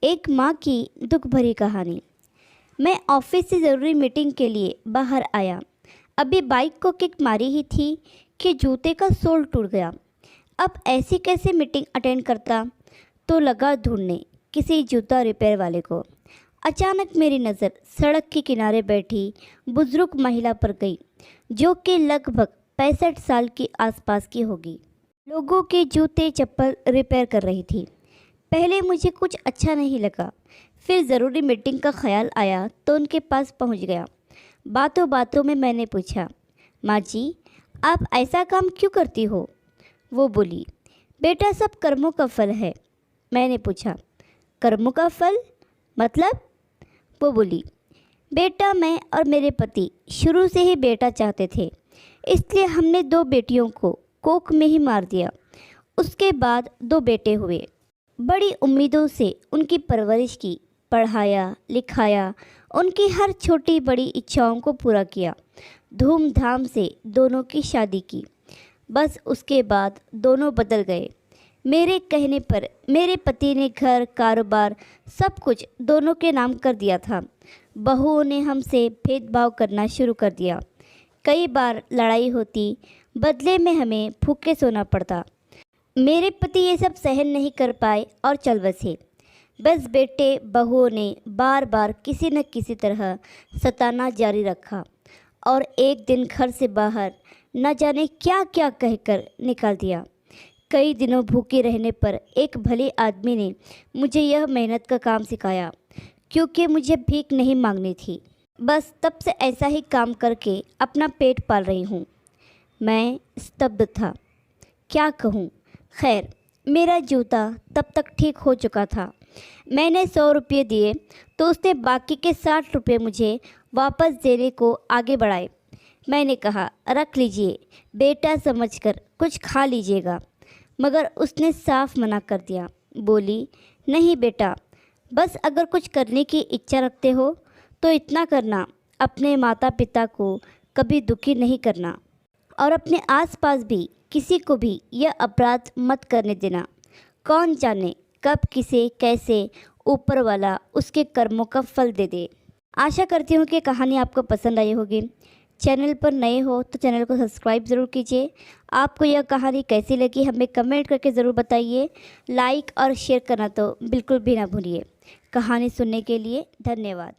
एक माँ की दुख भरी कहानी। मैं ऑफिस से ज़रूरी मीटिंग के लिए बाहर आया। अभी बाइक को किक मारी ही थी कि जूते का सोल टूट गया। अब ऐसी कैसे मीटिंग अटेंड करता, तो लगा ढूंढने किसी जूता रिपेयर वाले को। अचानक मेरी नज़र सड़क के किनारे बैठी बुजुर्ग महिला पर गई, जो कि लगभग 65 साल के आसपास की होगी। लोगों के जूते चप्पल रिपेयर कर रही थी। पहले मुझे कुछ अच्छा नहीं लगा, फिर ज़रूरी मीटिंग का ख्याल आया तो उनके पास पहुंच गया। बातों बातों में मैंने पूछा, माँ जी, आप ऐसा काम क्यों करती हो? वो बोली, बेटा सब कर्मों का फल है। मैंने पूछा, कर्मों का फल मतलब? वो बोली, बेटा मैं और मेरे पति शुरू से ही बेटा चाहते थे, इसलिए हमने 2 बेटियों को कोख में ही मार दिया। उसके बाद 2 बेटे हुए। बड़ी उम्मीदों से उनकी परवरिश की, पढ़ाया लिखाया, उनकी हर छोटी बड़ी इच्छाओं को पूरा किया। धूमधाम से दोनों की शादी की। बस उसके बाद दोनों बदल गए। मेरे कहने पर मेरे पति ने घर कारोबार सब कुछ दोनों के नाम कर दिया था। बहुओं ने हमसे भेदभाव करना शुरू कर दिया। कई बार लड़ाई होती, बदले में हमें भूखे सोना पड़ता। मेरे पति ये सब सहन नहीं कर पाए और चल बसे। बस बेटे बहुओं ने बार बार किसी न किसी तरह सताना जारी रखा और एक दिन घर से बाहर न जाने क्या क्या कहकर निकाल दिया। कई दिनों भूखे रहने पर एक भले आदमी ने मुझे यह मेहनत का काम सिखाया, क्योंकि मुझे भीख नहीं मांगनी थी। बस तब से ऐसा ही काम करके अपना पेट पाल रही हूँ। मैं स्तब्ध था, क्या कहूँ। खैर, मेरा जूता तब तक ठीक हो चुका था। मैंने 100 रुपये दिए तो उसने बाकी के 60 रुपये मुझे वापस देने को आगे बढ़ाए। मैंने कहा, रख लीजिए, बेटा समझकर कुछ खा लीजिएगा, मगर उसने साफ मना कर दिया। बोली, नहीं बेटा, बस अगर कुछ करने की इच्छा रखते हो तो इतना करना, अपने माता पिता को कभी दुखी नहीं करना और अपने आसपास भी किसी को भी यह अपराध मत करने देना। कौन जाने कब किसे कैसे ऊपर वाला उसके कर्मों का फल दे दे। आशा करती हूँ कि कहानी आपको पसंद आई होगी। चैनल पर नए हो तो चैनल को सब्सक्राइब ज़रूर कीजिए। आपको यह कहानी कैसी लगी हमें कमेंट करके ज़रूर बताइए। लाइक और शेयर करना तो बिल्कुल भी ना भूलिए। कहानी सुनने के लिए धन्यवाद।